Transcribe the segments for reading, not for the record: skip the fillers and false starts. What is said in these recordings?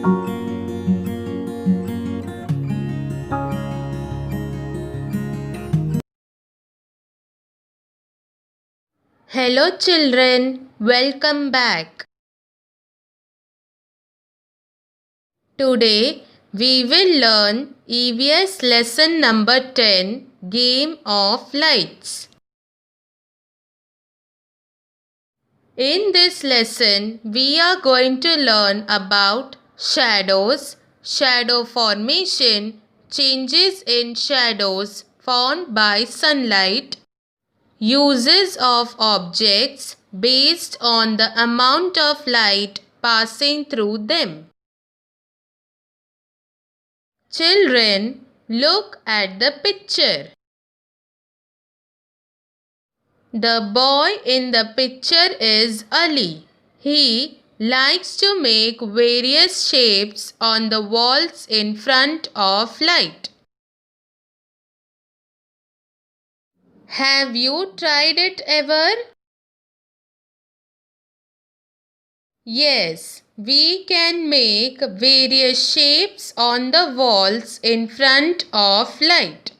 Hello children, welcome back. Today we will learn EVS lesson number 10, Game of Lights. In this lesson we are going to learn about shadows, shadow formation, changes in shadows formed by sunlight, uses of objects based on the amount of light passing through them. Children, look at the picture. The boy in the picture is Ali. He likes to make various shapes on the walls in front of light. Have you tried it ever? Yes, we can make various shapes on the walls in front of light.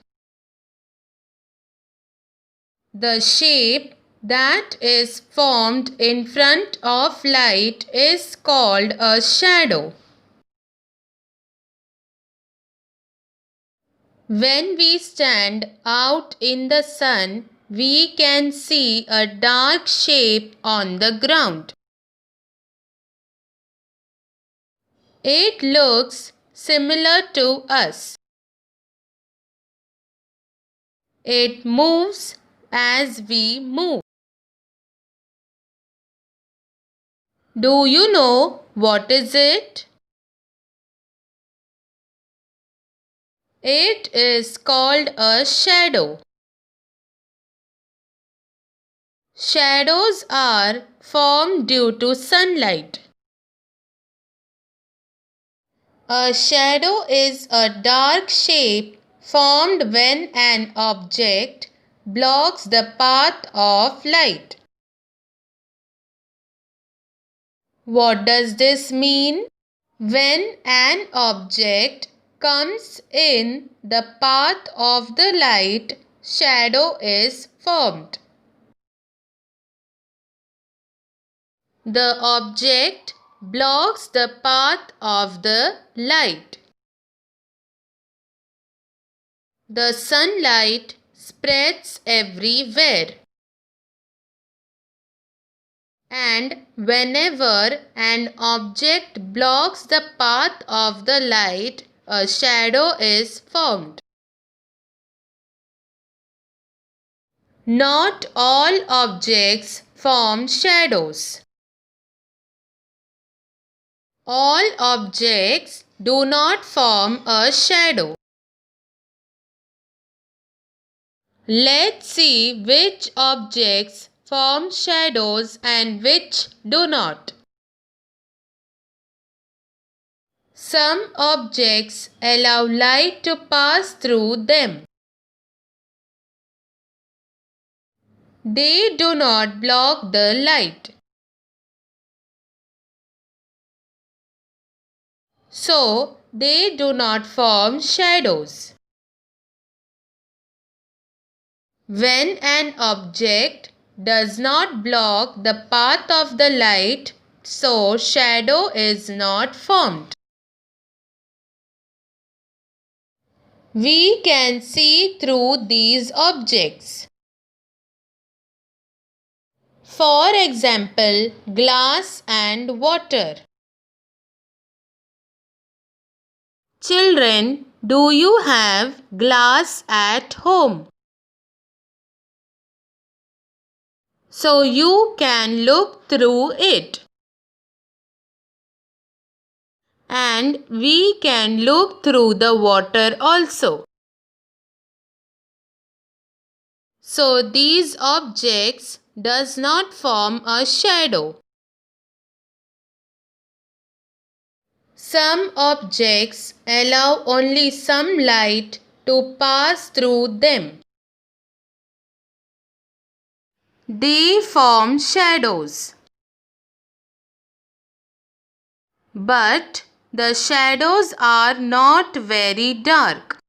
The shape that is formed in front of light is called a shadow. When we stand out in the sun, we can see a dark shape on the ground. It looks similar to us. It moves as we move. Do you know what is it? It is called a shadow. Shadows are formed due to sunlight. A shadow is a dark shape formed when an object blocks the path of light. What does this mean? When an object comes in the path of the light, shadow is formed. The object blocks the path of the light. The sunlight spreads everywhere. And whenever an object blocks the path of the light, a shadow is formed. Not all objects form shadows. All objects do not form a shadow. Let's see which objects form shadows and which do not. Some objects allow light to pass through them. They do not block the light. So, they do not form shadows. When an object does not block the path of the light, so shadow is not formed. We can see through these objects. For example, glass and water. Children, do you have glass at home? So you can look through it. And we can look through the water also. So these objects does not form a shadow. Some objects allow only some light to pass through them. They form shadows. But The shadows are not very dark.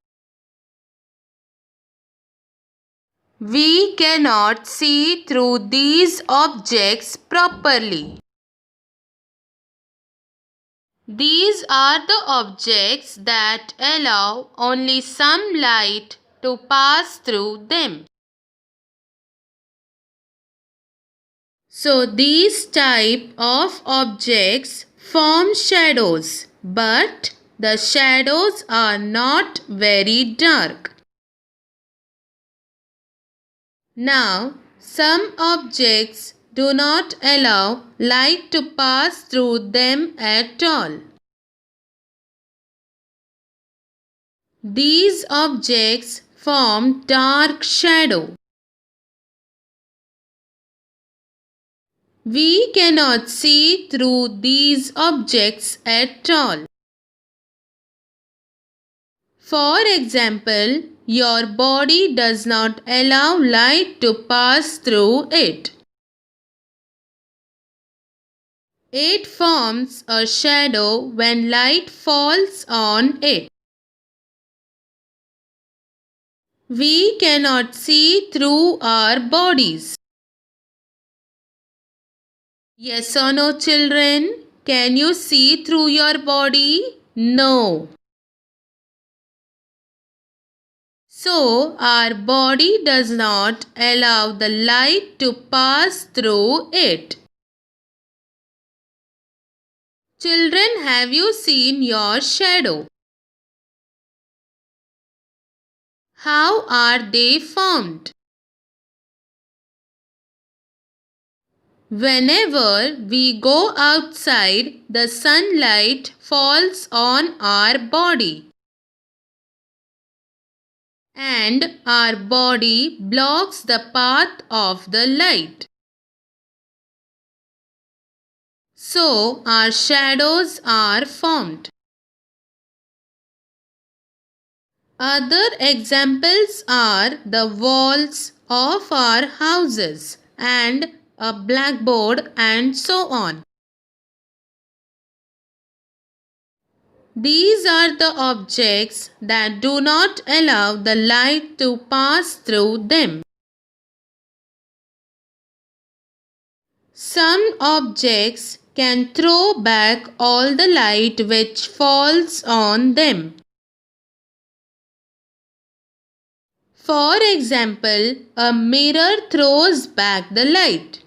We cannot see through these objects properly. These are the objects that allow only some light to pass through them. So these type of objects form shadows, but the shadows are not very dark. Now, some objects do not allow light to pass through them at all. These objects form dark shadow. We cannot see through these objects at all. For example, your body does not allow light to pass through it. It forms a shadow when light falls on it. We cannot see through our bodies. Yes or no, children? Can you see through your body? No. So, our body does not allow the light to pass through it. Children, have you seen your shadow? How are they formed? Whenever we go outside, the sunlight falls on our body. And our body blocks the path of the light. So, our shadows are formed. Other examples are the walls of our houses and a blackboard and so on. These are the objects that do not allow the light to pass through them. Some objects can throw back all the light which falls on them. For example, a mirror throws back the light.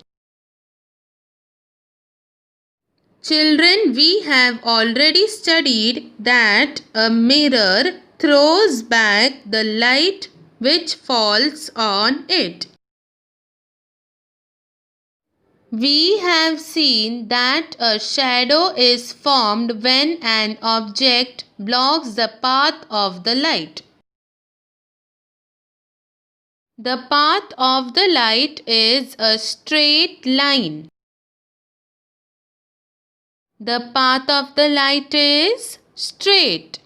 Children, we have already studied that a mirror throws back the light which falls on it. We have seen that a shadow is formed when an object blocks the path of the light. The path of the light is a straight line. The path of the light is straight.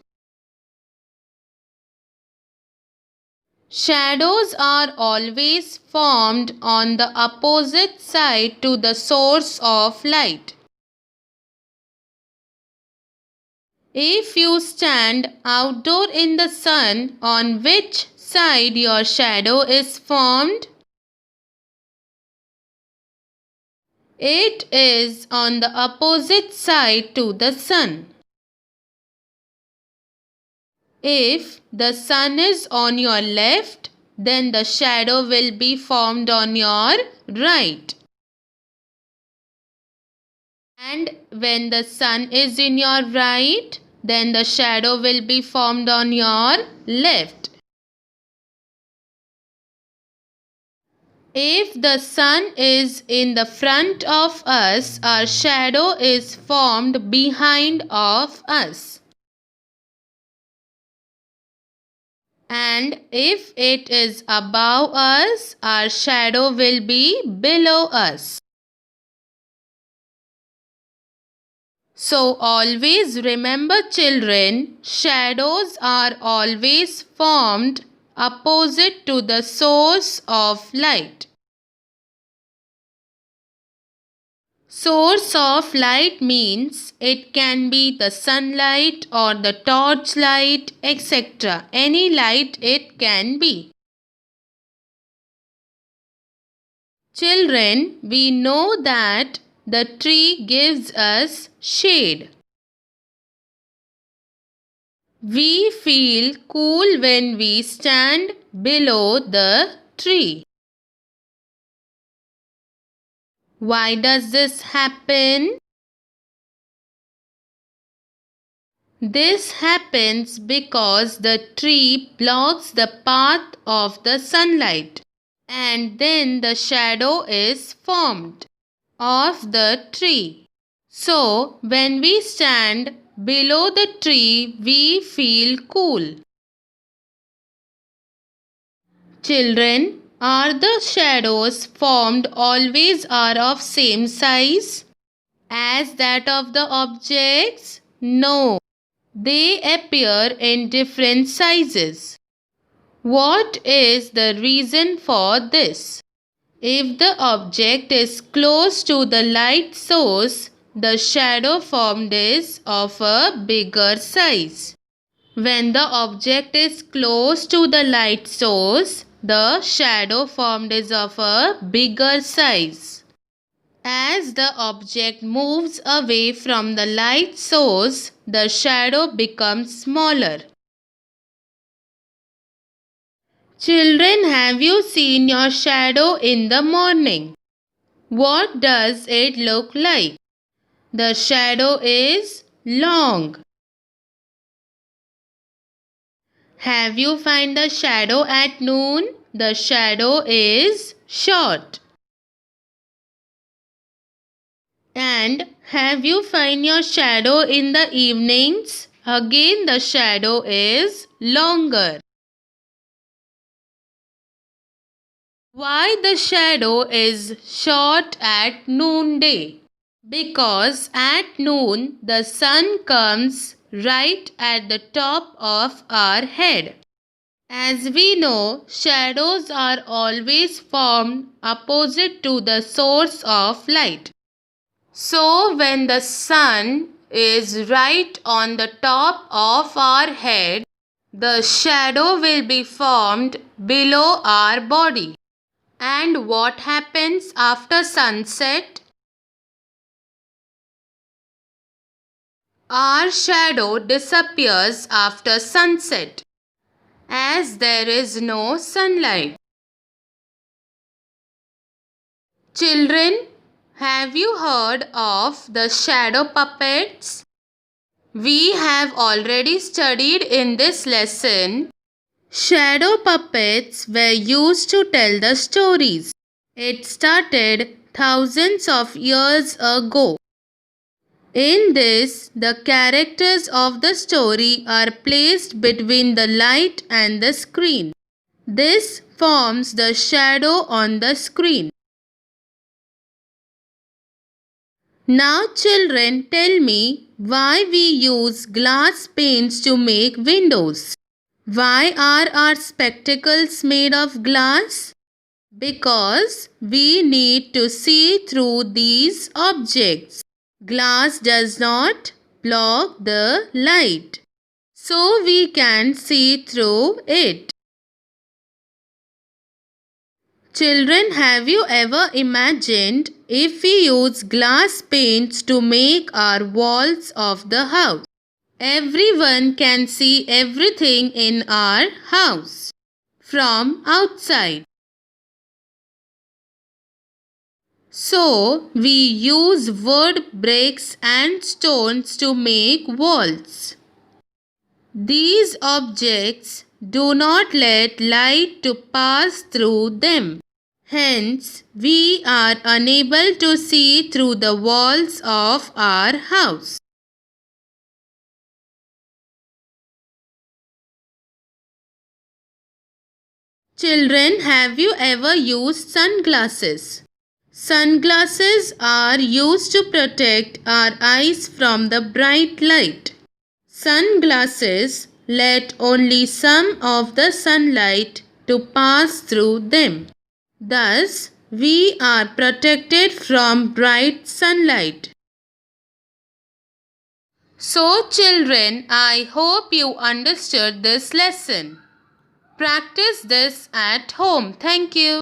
Shadows are always formed on the opposite side to the source of light. If you stand outdoor in the sun, on which side your shadow is formed? It is on the opposite side to the sun. If the sun is on your left, then the shadow will be formed on your right. And when the sun is in your right, then the shadow will be formed on your left. If the sun is in the front of us, our shadow is formed behind of us. And if it is above us, our shadow will be below us. So always remember, children, shadows are always formed opposite to the source of light. Source of light means it can be the sunlight or the torch light, etc. Any light it can be. Children, we know that the tree gives us shade. We feel cool when we stand below the tree. Why does this happen? This happens because the tree blocks the path of the sunlight, and then the shadow is formed of the tree. So, when we stand below the tree, we feel cool. Children, are the shadows formed always are of same size as that of the objects? No, they appear in different sizes. What is the reason for this? If the object is close to the light source, the shadow formed is of a bigger size. When the object is close to the light source, the shadow formed is of a bigger size. As the object moves away from the light source, the shadow becomes smaller. Children, have you seen your shadow in the morning? What does it look like? The shadow is long. Have you found the shadow at noon? The shadow is short. And have you found your shadow in the evenings? Again the shadow is longer. Why the shadow is short at noonday? Because at noon the sun comes right at the top of our head. As we know, shadows are always formed opposite to the source of light. So when the sun is right on the top of our head, the shadow will be formed below our body. And what happens after sunset? Our shadow disappears after sunset, as there is no sunlight. Children, have you heard of the shadow puppets? We have already studied in this lesson. Shadow puppets were used to tell the stories. It started thousands of years ago. In this, the characters of the story are placed between the light and the screen. This forms the shadow on the screen. Now children, tell me why we use glass panes to make windows. Why are our spectacles made of glass? Because we need to see through these objects. Glass does not block the light, so we can see through it. Children, have you ever imagined if we use glass paints to make our walls of the house? Everyone can see everything in our house from outside. So, we use wood, bricks and stones to make walls. These objects do not let light to pass through them. Hence, we are unable to see through the walls of our house. Children, have you ever used sunglasses? Sunglasses are used to protect our eyes from the bright light. Sunglasses let only some of the sunlight to pass through them. Thus, We are protected from bright sunlight. So children, I hope you understood this lesson. Practice this at home. Thank you.